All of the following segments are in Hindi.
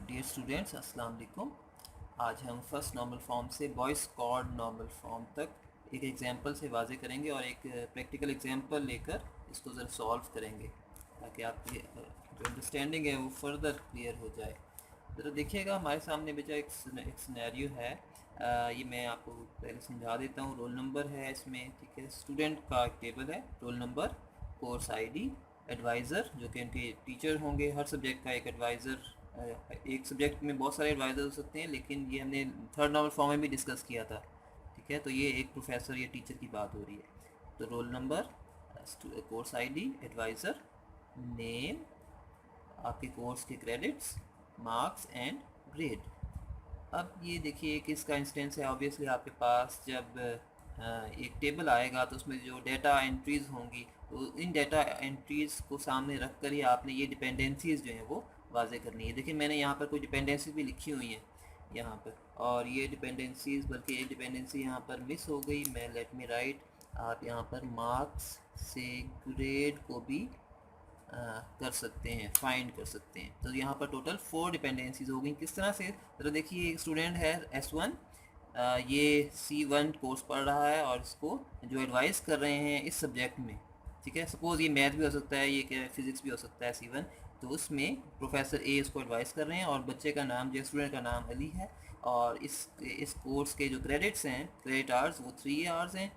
डियर स्टूडेंट्स, अस्सलाम वालेकुम। आज हम फर्स्ट नॉर्मल फॉर्म से बॉयस कॉर्ड नॉर्मल फॉर्म तक एक एग्जांपल से वाज़े करेंगे और एक प्रैक्टिकल एग्जांपल लेकर इसको ज़रा सॉल्व करेंगे ताकि आपकी जो अंडरस्टैंडिंग है वो फर्दर क्लियर हो जाए। ज़रा देखिएगा, हमारे सामने बेचा एक सिनेरियो है। ये मैं आपको पहले समझा देता हूँ। रोल नंबर है इसमें, ठीक है। स्टूडेंट का एक टेबल है, roll number, course ID, advisor जो कि उनके टीचर होंगे। हर सब्जेक्ट का एक एडवाइज़र, एक सब्जेक्ट में बहुत सारे एडवाइज़र हो सकते हैं, लेकिन ये हमने थर्ड नॉर्मल फॉर्म में भी डिस्कस किया था, ठीक है। तो ये एक प्रोफेसर या टीचर की बात हो रही है। तो roll number, course ID, advisor, name, आपके कोर्स के क्रेडिट्स, मार्क्स एंड ग्रेड। अब ये देखिए किसका इंस्टेंस है। ऑब्वियसली आपके पास जब एक टेबल आएगा तो उसमें जो डेटा एंट्रीज़ होंगी, तो इन डेटा एंट्रीज़ को सामने रख कर ही आपने ये डिपेंडेंसीज़ जो हैं वो वाज़े करनी है। देखिए मैंने यहाँ पर कुछ डिपेंडेंसीज भी लिखी हुई हैं यहाँ पर, और ये डिपेंडेंसीज़, बल्कि एक डिपेंडेंसी यहाँ पर मिस हो गई। मैं लेट मी राइट, आप यहाँ पर मार्क्स से ग्रेड को भी कर सकते हैं, फाइंड कर सकते हैं। तो यहाँ पर टोटल 4 डिपेंडेंसीज हो गई। किस तरह से, तो देखिए एक स्टूडेंट है S1, ये C1 कोर्स पढ़ रहा है और इसको जो एडवाइस कर रहे हैं इस सब्जेक्ट में, ठीक है। सपोज़ ये मैथ भी हो सकता है, ये क्या फिज़िक्स भी हो सकता है C1। तो उसमें प्रोफेसर ए इसको एडवाइस कर रहे हैं और बच्चे का नाम, जो स्टूडेंट का नाम अली है, और इस कोर्स के जो क्रेडिट्स हैं, क्रेडिट आवर्स, वो 3 आवर्स हैं।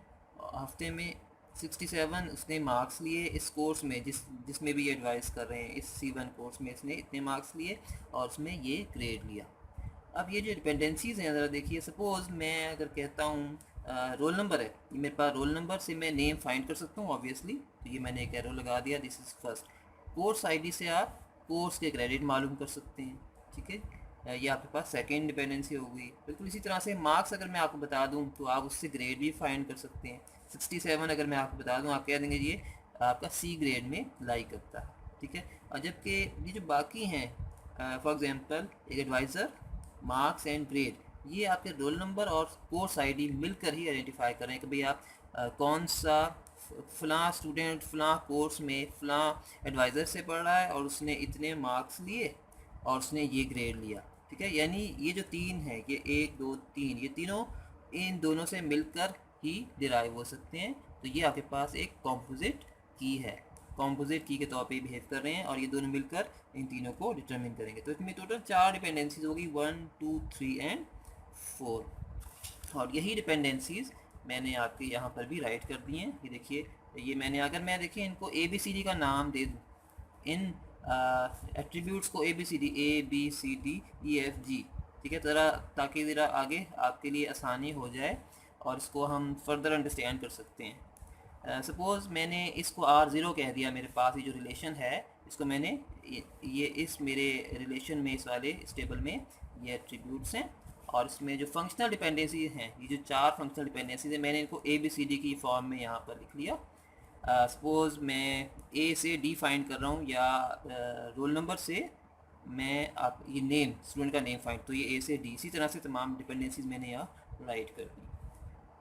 हफ्ते में 67 उसने मार्क्स लिए इस कोर्स में, जिसमें भी ये एडवाइस कर रहे हैं। इस C1 कोर्स में इसने इतने मार्क्स लिए और उसमें ये ग्रेड लिया। अब ये जो डिपेंडेंसीज़ हैं, ज़रा देखिए। सपोज़ मैं अगर कहता हूँ रोल नंबर है, ये मेरे पास रोल नंबर से मैं नेम फाइंड कर सकता हूँ ऑब्वियसली, तो ये मैंने एक एरो लगा दिया, this is first. Course ID से आप कोर्स के क्रेडिट मालूम कर सकते हैं, ठीक है। ये आपके पास सेकेंड डिपेंडेंसी हो गई। बिल्कुल इसी तरह से मार्क्स अगर मैं आपको बता दूं तो आप उससे ग्रेड भी फाइंड कर सकते हैं। 67 अगर मैं आपको बता दूं, आप कह देंगे ये आपका C ग्रेड में लाई करता है, ठीक है। और जबकि ये जो बाकी हैं, फॉर एग्जांपल एक एडवाइज़र, मार्क्स एंड ग्रेड, ये आपके रोल नंबर और कोर्स आईडी मिलकर ही आइडेंटिफाई करें कि भाई आप कौन सा फ़लाँ स्टूडेंट फ़लाँ कोर्स में फ़लाँ एडवाइज़र से पढ़ रहा है और उसने इतने मार्क्स लिए और उसने ये ग्रेड लिया, ठीक है। यानी ये जो 3 है, ये 1 2 3, ये तीनों इन दोनों से मिलकर ही डिराइव हो सकते हैं। तो ये आपके पास एक कॉम्पोजिट की है, कॉम्पोजिट की के तौर पे बिहेव कर रहे हैं, और ये दोनों मिलकर इन तीनों को डिटरमिन करेंगे। तो इसमें टोटल 4 डिपेंडेंसीज होगी, 1 2 3 एंड 4। और यही डिपेंडेंसीज मैंने आपके यहाँ पर भी राइट कर दी हैं। ये देखिए, ये मैंने, अगर मैं देखिए इनको ABCD का नाम दे दूँ, इन एट्रीब्यूट्स को ABCD, ABCDEFG, ठीक है, ज़रा ताकि ज़रा आगे आपके लिए आसानी हो जाए और इसको हम फर्दर अंडरस्टैंड कर सकते हैं। सपोज़ मैंने इसको R0 कह दिया। मेरे पास ये जो रिलेशन है, इसको मैंने ये इस मेरे रिलेशन में, इस वाले इस टेबल में ये एट्रीब्यूट्स हैं, और इसमें जो फंक्शनल डिपेंडेंसी हैं, ये जो 4 फंक्शनल डिपेंडेंसीज हैं, मैंने इनको ABCD की फॉर्म में यहाँ पर लिख लिया। सपोज़ मैं A से D फाइंड कर रहा हूँ, या रोल नंबर से मैं आप ये नेम, स्टूडेंट का नेम फाइंड, तो ये A से D, इसी तरह से तमाम डिपेंडेंसीज मैंने यहाँ राइट कर दी।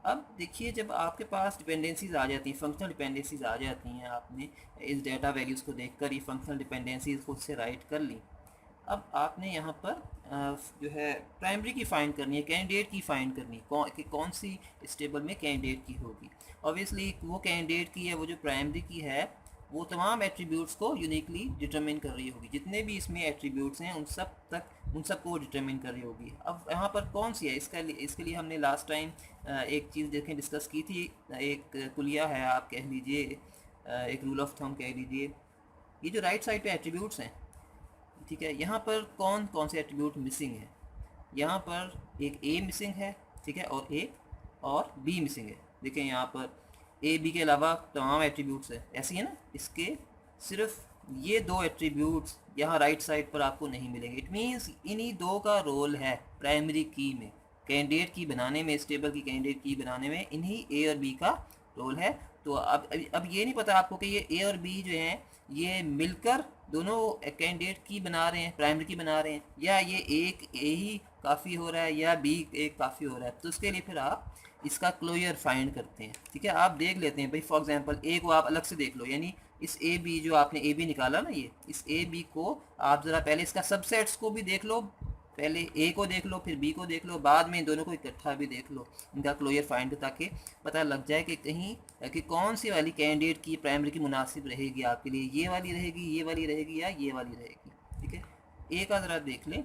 अब देखिए, जब आपके पास डिपेंडेंसीज आ जाती हैं, फंक्शनल डिपेंडेंसीज आ जाती हैं, आपने इस डेटा वैल्यूज़ को देखकर ये फंक्शनल डिपेंडेंसीज खुद से राइट कर ली। अब आपने यहाँ पर जो है प्राइमरी की फ़ाइंड करनी है, कैंडिडेट की फ़ाइंड करनी है, कि कौन सी इस टेबल में कैंडिडेट की होगी। ऑब्वियसली वो कैंडिडेट की है, वो जो प्राइमरी की है, वो तमाम एट्रीब्यूट्स को यूनिकली डिटरमिन कर रही होगी। जितने भी इसमें एट्रीब्यूट्स हैं उन सब को डिटरमिन कर रही होगी। अब यहाँ पर कौन सी है, इसके लिए हमने लास्ट टाइम एक चीज़ देखें डिस्कस की थी, एक कुलिया है, आप कह लीजिए, एक रूल ऑफ थंब कह लीजिए। ये जो राइट साइड पे एट्रीब्यूट्स हैं, ठीक है, यहाँ पर कौन कौन से एट्रीब्यूट मिसिंग है। यहाँ पर एक A मिसिंग है, ठीक है, और B मिसिंग है। देखें यहाँ पर A B के अलावा तमाम एट्रीब्यूट्स है, ऐसी है ना। इसके सिर्फ ये 2 एट्रीब्यूट्स यहाँ राइट साइड पर आपको नहीं मिलेंगे। इट मीन्स इन्हीं 2 का रोल है प्राइमरी की में, कैंडिडेट की बनाने में, इस टेबल की कैंडिडेट की बनाने में इन्हीं A और B का रोल है। तो अब ये नहीं पता आपको कि ये A और B जो हैं ये मिलकर दोनों कैंडिडेट की बना रहे हैं, प्राइमरी की बना रहे हैं, या ये एक A ही काफ़ी हो रहा है या B एक काफ़ी हो रहा है। तो उसके लिए फिर आप इसका क्लोजर फाइंड करते हैं, ठीक है। आप देख लेते हैं भाई, फॉर एग्जांपल A को आप अलग से देख लो, यानी इस ए बी जो आपने ए बी निकाला ना, ये इस ए बी को आप ज़रा पहले इसका सबसेट्स को भी देख लो, पहले ए को देख लो फिर बी को देख लो, बाद में इन दोनों को इकट्ठा भी देख लो, इनका क्लोजर फाइंड, ताकि पता लग जाए कि कहीं कि कौन सी वाली कैंडिडेट की प्राइमरी की मुनासिब रहेगी आपके लिए, ये वाली रहेगी, ये वाली रहेगी या ये वाली रहेगी। ठीक है, ए का ज़रा देख लें।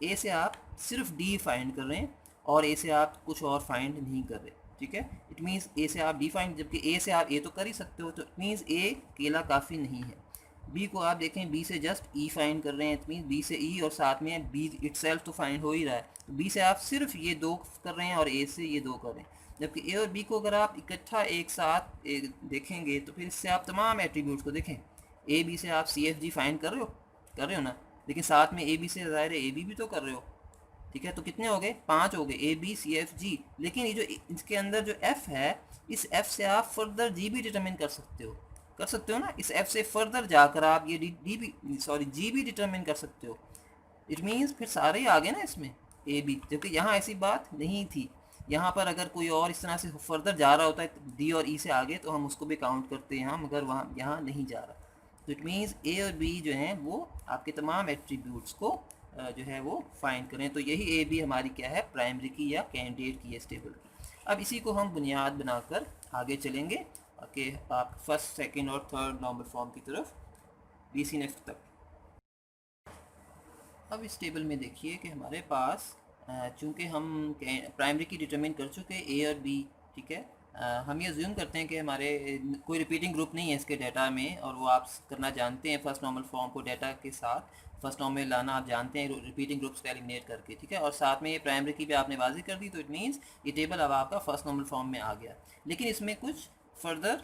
ए से आप सिर्फ डी फाइंड कर रहे हैं और ए से आप कुछ और फाइंड नहीं कर रहे। ठीक है, इट मीन्स ए से आप डी फाइंड, जबकि ए से आप ए तो कर ही सकते हो, तो इट मीन्स ए अकेला काफ़ी नहीं है। बी को आप देखें, बी से जस्ट ई फाइंड कर रहे हैं, इट मीन्स बी से ई और साथ में बी इटसेल्फ तो फाइंड हो ही रहा है, तो बी से आप सिर्फ ये दो कर रहे हैं और ए से ये दो कर रहे हैं। जबकि ए और बी को अगर आप इकट्ठा एक साथ देखेंगे तो फिर इससे आप तमाम एट्रीब्यूट्स को देखें। ए बी से आप सी एफ जी फाइंड कर रहे हो ना, लेकिन साथ में ए बी से ज़ाहिर है ए बी भी तो कर रहे हो। ठीक है, तो कितने हो गए, 5 हो गए, A B C F G. लेकिन ये जो इसके अंदर जो एफ है, इस एफ से आप फर्दर जी भी डिटरमिन कर सकते हो ना, इस एफ से फर्दर जाकर आप ये जी भी डिटरमिन कर सकते हो। इट मीन्स फिर सारे ही आ गए ना इसमें ए बी, जबकि यहाँ ऐसी बात नहीं थी। यहाँ पर अगर कोई और इस तरह से फर्दर जा रहा होता है डी और ई से आगे, तो हम उसको भी काउंट करते हैं, मगर वहाँ यहाँ नहीं जा रहा। तो इट मीन्स ए और बी जो हैं वो आपके तमाम एट्रीब्यूट्स को जो है वो फाइंड करें। तो यही ए बी हमारी क्या है, प्राइमरी की या कैंडिडेट की है, स्टेबल की। अब इसी को हम बुनियाद बनाकर आगे चलेंगे कि आप फर्स्ट, सेकंड और थर्ड नॉर्मल फॉर्म की तरफ, BC नेक्स्ट तक। अब इस टेबल में देखिए कि हमारे पास चूँकि हम प्राइमरी की डिटरमिन कर चुके ए और बी, ठीक है, हम ये ज्यूम करते हैं कि हमारे कोई रिपीटिंग ग्रुप नहीं है इसके डाटा में, और वो आप करना जानते हैं फर्स्ट नॉर्मल फॉर्म को डाटा के साथ फर्स्ट नॉर्मल में लाना आप जानते हैं रिपीटिंग ग्रुप्स का एलिमिनेट करके। ठीक है, और साथ में ये प्राइमरी की भी आपने वाज़ी कर दी, तो इट मीन्स ये टेबल अब आपका फर्स्ट नॉर्मल फॉर्म में आ गया। लेकिन इसमें कुछ फर्दर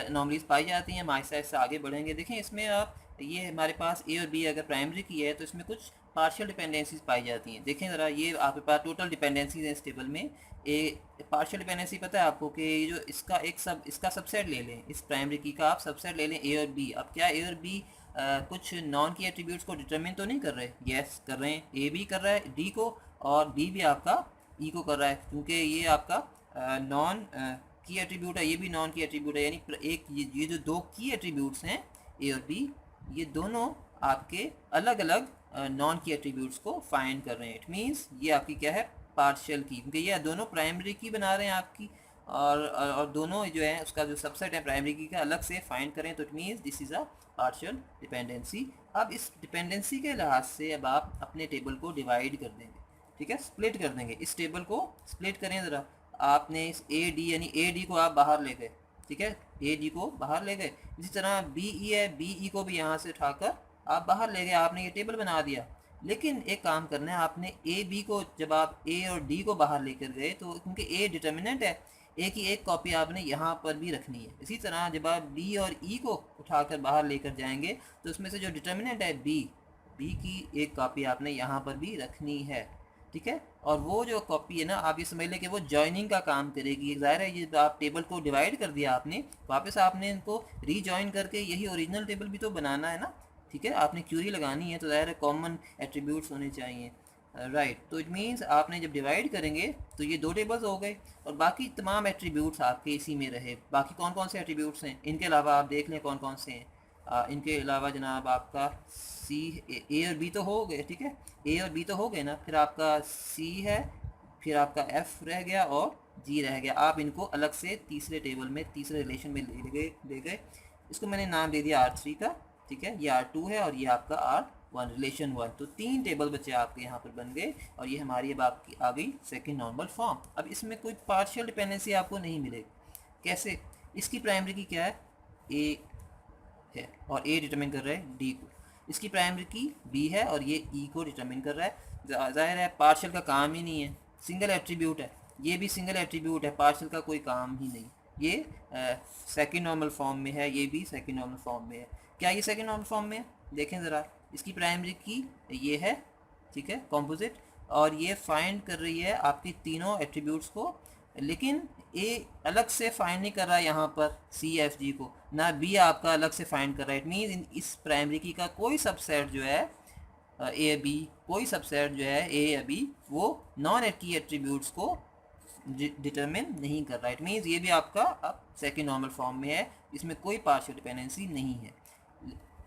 एनॉमलीज पाई जाती हैं, हम आहिस्ता आहिस्ता आगे बढ़ेंगे। देखें इसमें आप, ये हमारे पास ए और बी अगर प्राइमरी की है तो इसमें कुछ पार्शियल डिपेंडेंसीज पाई जाती हैं। देखें ज़रा, ये आपके पास टोटल डिपेंडेंसीज हैं इस टेबल में। पार्शियल डिपेंडेंसी पता है आपको कि जो इसका सबसेट ले लें, इस प्राइमरी की का आप सबसेट ले लें ए और बी। अब क्या ए और बी कुछ नॉन की एट्रीब्यूट्स को डिटरमिन तो नहीं कर रहे? यस कर रहे हैं, ए भी कर रहा है डी को और डी भी आपका ई को कर रहा है, क्योंकि ये आपका नॉन की एट्रीब्यूट है, ये भी नॉन की एट्रीब्यूट है। यानी एक ये जो दो की एट्रीब्यूट्स हैं ए और बी, ये दोनों आपके अलग अलग नॉन की एट्रीब्यूट्स को फाइंड कर रहे हैं। इट मीन्स ये आपकी क्या है, पार्शियल की, क्योंकि ये दोनों प्राइमरी की बना रहे हैं आपकी, और दोनों जो है उसका जो सबसेट है प्राइमरी की का अलग से फाइंड करें, तो it means this is a partial dependency. अब इस डिपेंडेंसी के लिहाज से अब आप अपने टेबल को डिवाइड कर देंगे। ठीक है, स्प्लिट कर देंगे, इस टेबल को स्प्लिट करें ज़रा। आपने इस ए डी यानी ए डी को आप बाहर ले गए, ठीक है, ए डी को बाहर ले गए। इसी तरह बी ई है, बी ई को भी यहाँ से उठाकर आप बाहर ले गए, आपने ये टेबल बना दिया। लेकिन एक काम करना है, आपने ए बी को, जब आप ए और डी को बाहर लेकर गए तो क्योंकि ए डिटर्मिनेंट है, ए की एक कॉपी आपने यहाँ पर भी रखनी है। इसी तरह जब आप बी और ई को उठाकर बाहर लेकर जाएंगे तो उसमें से जो डिटर्मिनेंट है बी की एक कॉपी आपने यहाँ पर भी रखनी है। ठीक है, और वो जो कॉपी है ना, आप ये समझ लें कि वो जॉइनिंग का काम करेगी। ज़ाहिर है, ये आप टेबल को डिवाइड कर दिया आपने, वापस आपने इनको रीजॉइन करके यही ओरिजिनल टेबल भी तो बनाना है ना। ठीक है, आपने क्यूरी लगानी है तो ज़ाहिर है कॉमन एट्रीब्यूट्स होने चाहिए, राइट। तो इट मीन्स आपने जब डिवाइड करेंगे तो ये दो टेबल्स हो गए और बाकी तमाम एट्रीब्यूट्स आपके इसी में रहे। बाकी कौन कौन से एट्रीब्यूट्स हैं, इनके अलावा आप देख लें कौन कौन से हैं। इनके अलावा जनाब आपका सी, ए और बी तो हो गए, ठीक है, ए और बी तो हो गए ना, फिर आपका सी है, फिर आपका एफ रह गया और जी रह गया। आप इनको अलग से तीसरे टेबल में, तीसरे रिलेशन में ले गए। इसको मैंने नाम दे दिया R3 का, ठीक है, ये R2 है और ये आपका R1, रिलेशन 1। तो 3 टेबल बच्चे आपके यहाँ पर बन गए और ये हमारी अब आपकी आ गई सेकेंड नॉर्मल फॉर्म। अब इसमें कोई पार्शियल डिपेंडेंसी आपको नहीं मिलेगी। कैसे? इसकी प्राइमरी की क्या है, ए है और ए डिटरमिन कर रहा है डी को, इसकी प्राइमरी की बी है और ये ई को डिटरमिन कर रहा है। जाहिर है पार्शियल का काम ही नहीं है, सिंगल एट्रीब्यूट है, ये भी सिंगल एट्रीब्यूट है, पार्शियल का कोई काम ही नहीं। ये सेकंड नॉर्मल फॉर्म में है, ये भी सेकंड नॉर्मल फॉर्म में है। क्या ये सेकंड नॉर्मल फॉर्म में है? देखें ज़रा, इसकी प्राइमरी की ये है, ठीक है, कॉम्पोजिट, और ये फाइंड कर रही है आपकी तीनों एट्रीब्यूट्स को, लेकिन ए अलग से फाइंड नहीं कर रहा है यहाँ पर सी एफ जी को, ना बी आपका अलग से फाइंड कर रहा है। इट मीन इस प्राइमरी की का कोई सबसेट जो है ए बी, कोई सबसेट जो है ए या बी, वो नॉन की एट्रीब्यूट्स को डिटरमिन नहीं कर रहा है। इट मीन्स ये भी आपका अब सेकेंड नॉर्मल फॉर्म में है, इसमें कोई पार्शियल डिपेंडेंसी नहीं है।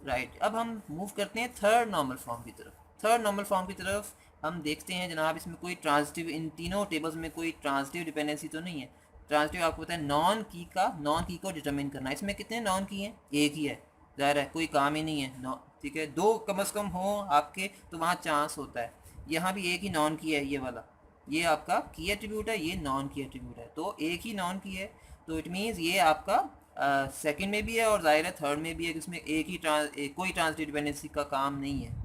राइट, अब हम मूव करते हैं थर्ड नॉर्मल फॉर्म की तरफ। थर्ड नॉर्मल फॉर्म की तरफ हम देखते हैं जनाब, इसमें कोई ट्रांजिटिव, इन तीनों टेबल्स में कोई ट्रांजिटिव डिपेंडेंसी तो नहीं है। ट्रांजिटिव आपको पता है नॉन की को डिटरमिन करना है। इसमें कितने नॉन की हैं? एक ही है, ज़ाहिर है कोई काम ही नहीं है। ठीक है, दो कम से कम हो आपके तो वहाँ चांस होता है। यहाँ भी एक ही नॉन की है, ये वाला, ये आपका की एट्रीब्यूट है, ये नॉन की एट्रीब्यूट है, तो एक ही नॉन की है। तो इट मीन्स ये आपका सेकंड में भी है और ज़ाहिर है थर्ड में भी है, जिसमें एक ही कोई ट्रांजिटिव डिपेंडेंसी का काम नहीं है।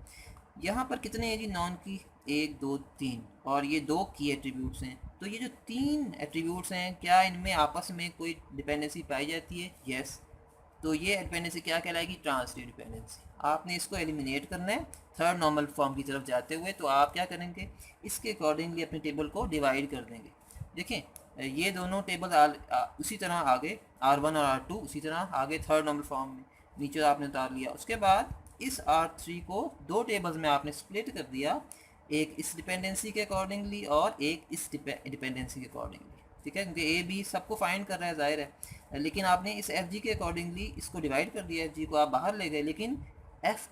यहाँ पर कितने हैं जी नॉन की? 1 2 3, और ये 2 की एट्रीब्यूट्स हैं। तो ये जो 3 एट्रीब्यूट्स हैं, क्या इनमें आपस में कोई डिपेंडेंसी पाई जाती है? यस। तो ये डिपेंडेंसी क्या कहलाएगी? Transitive dependency. आपने इसको एलिमिनेट करना है थर्ड नॉर्मल फॉर्म की तरफ जाते हुए। तो आप क्या करेंगे, इसके अकॉर्डिंगली अपने टेबल को डिवाइड कर देंगे। देखें, ये दोनों टेबल उसी तरह आगे R1 और R2 उसी तरह आगे थर्ड नॉर्मल फॉर्म में नीचे आपने उतार लिया। उसके बाद इस R3 को दो टेबल्स में आपने स्प्लिट कर दिया, एक इस डिपेंडेंसी के अकॉर्डिंगली और एक इस डिपेंडेंसी के अकॉर्डिंगली। ठीक है, क्योंकि ए बी सबको फाइंड कर रहा है, जाहिर है, लेकिन आपने इस एफ जी के अकॉर्डिंगली इसको डिवाइड कर दिया। एफ जी को आप बाहर ले गए, लेकिन एफ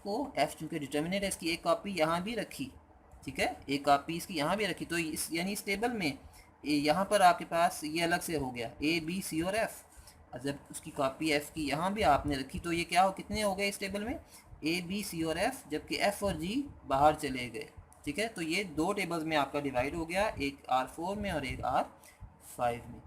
चूँकि डिटर्मिनेंट है, इसकी एक कॉपी यहाँ भी रखी। ठीक है, एक कॉपी इसकी यहाँ भी रखी। तो इस यानी इस टेबल में यहाँ पर आपके पास ये अलग से हो गया ए बी सी और एफ। जब उसकी कॉपी एफ की यहाँ भी आपने रखी तो ये क्या हो, कितने हो गए इस टेबल में? ए बी सी और एफ, जबकि एफ और जी बाहर चले गए। ठीक है, तो ये दो टेबल्स में आपका डिवाइड हो गया, एक R4 में और एक R5 में।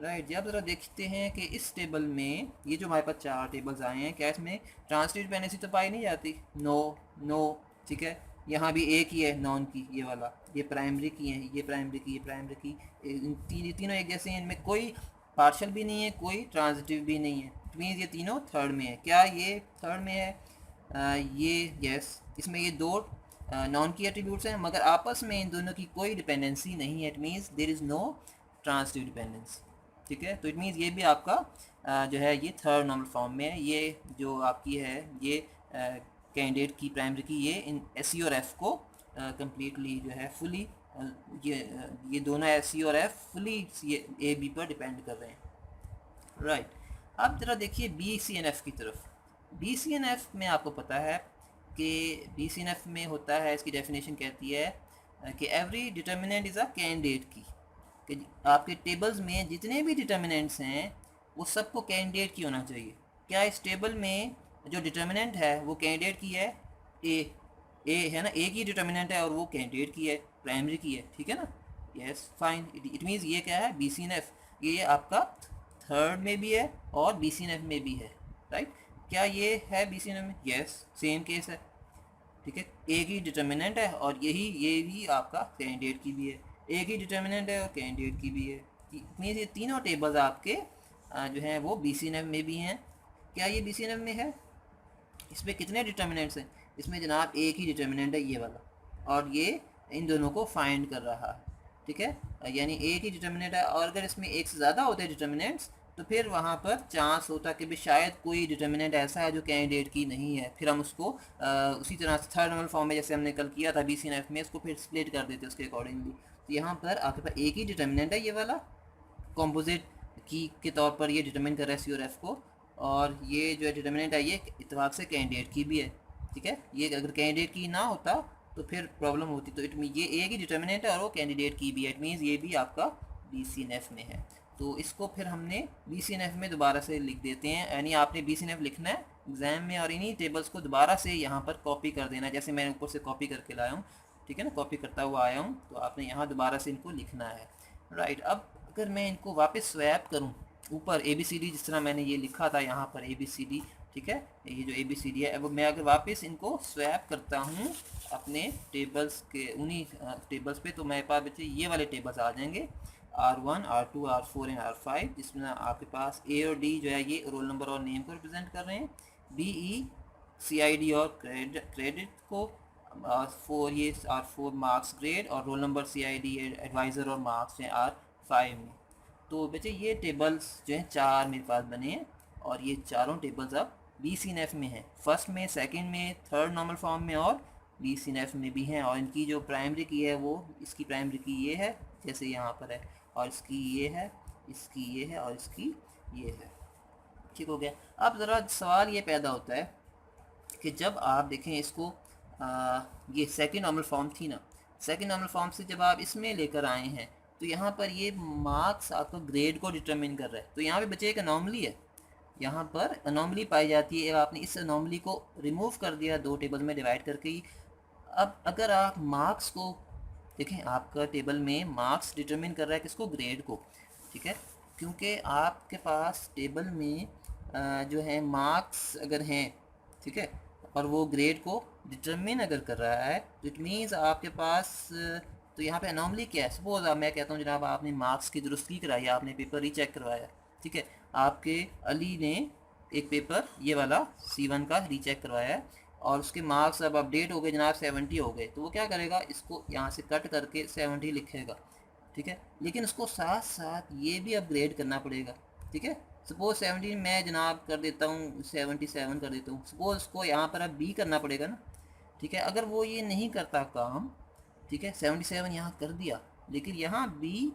राइट, जब ज़रा देखते हैं कि इस टेबल में ये जो हमारे पास 4 टेबल्स आए हैं, क्या इसमें ट्रांजिटिव डिपेंडेंसी तो पाई नहीं जाती? नो। ठीक है, यहाँ भी एक ही है नॉन की, ये वाला, ये प्राइमरी की है, ये प्राइमरी की, ये प्राइमरी की, तीनों एक जैसे हैं, इनमें कोई पार्शियल भी नहीं है, कोई ट्रांजिटिव भी नहीं है। इट मीन्स ये तीनों थर्ड में है। क्या ये थर्ड में है? ये यस। इसमें ये दो नॉन की एट्रीब्यूट्स हैं, मगर आपस में इन दोनों की कोई डिपेंडेंसी नहीं है। It means there is no transitive dependency. ठीक है, तो इट मीन्स ये भी आपका जो है ये थर्ड नॉर्मल फॉर्म में है। ये जो आपकी है ये कैंडिडेट की प्राइमरी की, ये इन एस सी और एफ को कम्प्लीटली जो है फुली ये दोनों एस सी और एफ फुली ए बी पर डिपेंड कर रहे हैं। राइट, अब ज़रा देखिए बी सी एन एफ की तरफ। बी सी एन एफ में आपको पता है कि बी सी एन एफ में होता है, इसकी डेफिनेशन कहती है कि every determinant is a candidate की, कि आपके टेबल्स में जितने भी डिटर्मिनेंट्स हैं वो सबको कैंडिडेट की होना चाहिए। क्या इस टेबल में जो डिटर्मिनेंट है वो कैंडिडेट की है? ए है ना, ए की डिटर्मिनेंट है और वो कैंडिडेट की है, प्राइमरी की है। ठीक है ना, यस फाइन। इट मीन्स ये क्या है? बी सी एन एफ, ये आपका थर्ड में भी है और बी सी एन एफ में भी है। राइट, क्या ये है बी सी एन एफ में? यस, सेम केस है। ठीक है, ए की डिटर्मिनेंट है और ये भी आपका कैंडिडेट की भी है, ए की डिटर्मिनेंट है और कैंडिडेट की भी है। मीन्स ये तीनों टेबल्स आपके जो हैं वो बी सी एन एफ में भी हैं। क्या ये बी सी एन एफ में है? इसमें कितने डिटर्मिनेंट्स हैं? इसमें जनाब एक ही डिटर्मिनेंट है, ये वाला, और ये इन दोनों को फाइंड कर रहा है। ठीक है, यानी एक ही डिटर्मिनेंट है, और अगर इसमें एक से ज़्यादा होते हैं डिटर्मिनेंट्स तो फिर वहाँ पर चांस होता कि भी शायद कोई डिटर्मिनेंट ऐसा है जो कैंडिडेट की नहीं है। फिर हम उसको उसी तरह से थर्ड नॉर्मल फॉर्म में जैसे हमने कल किया था बी सी एन एफ में, इसको फिर स्प्लिट कर देते उसके अकॉर्डिंगली। तो यहाँ पर आपके पास एक ही डिटर्मिनेंट है, ये वाला कॉम्पोजिट की के तौर पर ये डिटर्मिन कर रहा है सी और एफ को, और ये जो डिटर्मिनेंट है ये इत्तेफाक से कैंडिडेट की भी है। ठीक है, ये अगर कैंडिडेट की ना होता तो फिर प्रॉब्लम होती। तो इट मीन ये एक ही डिटर्मिनेंट है और वो कैंडिडेट की भी है। इट मीन्स ये भी आपका बी सी एन एफ में है। तो इसको फिर हमने बी सी एन एफ में दोबारा से लिख देते हैं, यानी आपने बी सी एन एफ लिखना है एग्ज़ाम में और इन्हीं टेबल्स को दोबारा से यहाँ पर कॉपी कर देना, जैसे मैं ऊपर से कॉपी करके लाया हूँ। ठीक है ना, कॉपी करता हुआ आया हूँ, तो आपने यहाँ दोबारा से इनको लिखना है। राइट, अब अगर मैं इनको वापस स्वैप करूँ ऊपर ए बी सी डी, जिस तरह मैंने ये लिखा था यहाँ पर ए बी सी डी, ठीक है, ये जो ए बी सी डी है, अब मैं अगर वापस इनको स्वैप करता हूँ अपने टेबल्स के उन्हीं टेबल्स पे, तो मेरे पास बच्चे ये वाले टेबल्स आ जाएंगे R1, R2, R4 and R5, जिसमें आपके पास ए और डी जो है ये रोल नंबर और नेम को रिप्रेजेंट कर रहे हैं, B E C I D और क्रेडिट को, 4 ये R4 मार्क्स ग्रेड, और roll number C I D advisor और मार्क्स हैं R5 में। तो बच्चे ये टेबल्स जो हैं 4 मेरे पास बने हैं, और ये चारों टेबल्स अब बी सी एन एफ में हैं, फर्स्ट में, सेकंड में, थर्ड नॉर्मल फॉर्म में और बी सी एन एफ में भी हैं। और इनकी जो प्राइमरी की है वो, इसकी प्राइमरी की ये है जैसे यहाँ पर है, और इसकी ये है, इसकी ये है और इसकी ये है। ठीक हो गया। अब ज़रा सवाल ये पैदा होता है कि जब आप देखें इसको ये सेकंड नॉर्मल फॉर्म थी ना, सेकंड नॉर्मल फॉर्म से जब आप इसमें लेकर आए हैं तो यहाँ पर ये मार्क्स आपको ग्रेड को डिटरमिन कर रहा है। तो यहाँ पे बच्चे एक अनोमली है, यहाँ पर अनोमली पाई जाती है। आपने इस अनोमली को रिमूव कर दिया दो टेबल में डिवाइड करके ही। अब अगर आप मार्क्स को देखें, आपका टेबल में मार्क्स डिटरमिन कर रहा है किसको, ग्रेड को। ठीक है, क्योंकि आपके पास टेबल में जो है मार्क्स अगर हैं, ठीक है, और वो ग्रेड को डिटरमिन अगर कर रहा है तो इट मीन्स आपके पास तो यहाँ पे अनोमली क्या है। सपोज मैं कहता हूँ जनाब आपने मार्क्स की दुरुस्ती कराई, आपने पेपर रीचेक करवाया, ठीक है, आपके अली ने एक पेपर ये वाला C1 का रीचेक करवाया है और उसके मार्क्स अब अपडेट हो गए जनाब 70 हो गए। तो वो क्या करेगा, इसको यहाँ से कट करके 70 लिखेगा, ठीक है, लेकिन उसको साथ साथ ये भी अपग्रेड करना पड़ेगा। ठीक है, सपोज 70 मैं जनाब कर देता हूँ 77 कर देता हूँ, सपोज उसको यहाँ पर अब B करना पड़ेगा ना। ठीक है, अगर वो ये नहीं करता काम, ठीक है, 77 यहाँ कर दिया लेकिन यहाँ B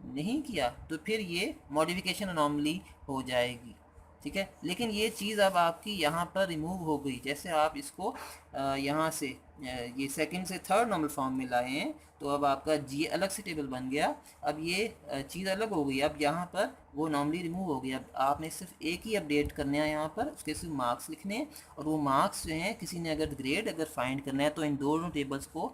नहीं किया तो फिर ये मॉडिफिकेशन अनोमली हो जाएगी। ठीक है, लेकिन ये चीज़ अब आपकी यहाँ पर रिमूव हो गई। जैसे आप इसको यहाँ से ये सेकंड से थर्ड नॉर्मल फॉर्म में लाए हैं तो अब आपका G अलग से टेबल बन गया, अब ये चीज़ अलग हो गई। अब यहाँ पर वो नॉर्मली रिमूव हो गई। अब आपने सिर्फ एक ही अपडेट करना है, यहाँ पर उसके सिर्फ मार्क्स लिखने हैं और वो मार्क्स जो हैं किसी ने अगर ग्रेड अगर फाइंड करना है तो इन दोनों टेबल्स को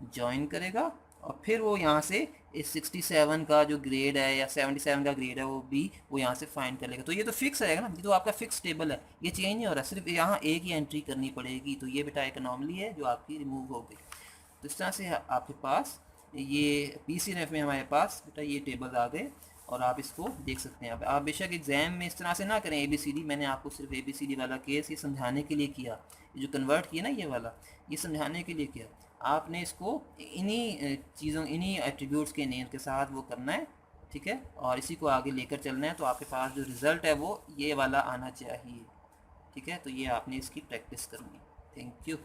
ज्वाइन करेगा और फिर वो यहाँ से इस 67 का जो ग्रेड है या 77 का ग्रेड है वो भी वो यहाँ से फाइंड कर लेगा। तो ये तो फिक्स रहेगा ना, ये तो आपका फिक्स टेबल है, ये चेंज नहीं हो रहा, सिर्फ यहाँ एक ही एंट्री करनी पड़ेगी। तो ये बेटा एक अनोमली है जो आपकी रिमूव हो गई। तो इस तरह से आपके पास ये PCNF में हमारे पास बेटा ये टेबल आ गए और आप इसको देख सकते हैं। आप बेशक एग्जाम में इस तरह से ना करें ABCD, मैंने आपको सिर्फ ABCD वाला केस ये समझाने के लिए किया, ये जो कन्वर्ट किया ना ये वाला, ये समझाने के लिए किया। आपने इसको इन्हीं चीज़ों, इन्हीं एट्रीब्यूट्स के नेम के साथ वो करना है, ठीक है, और इसी को आगे लेकर चलना है। तो आपके पास जो रिज़ल्ट है वो ये वाला आना चाहिए। ठीक है, तो ये आपने इसकी प्रैक्टिस करनी है। Thank you.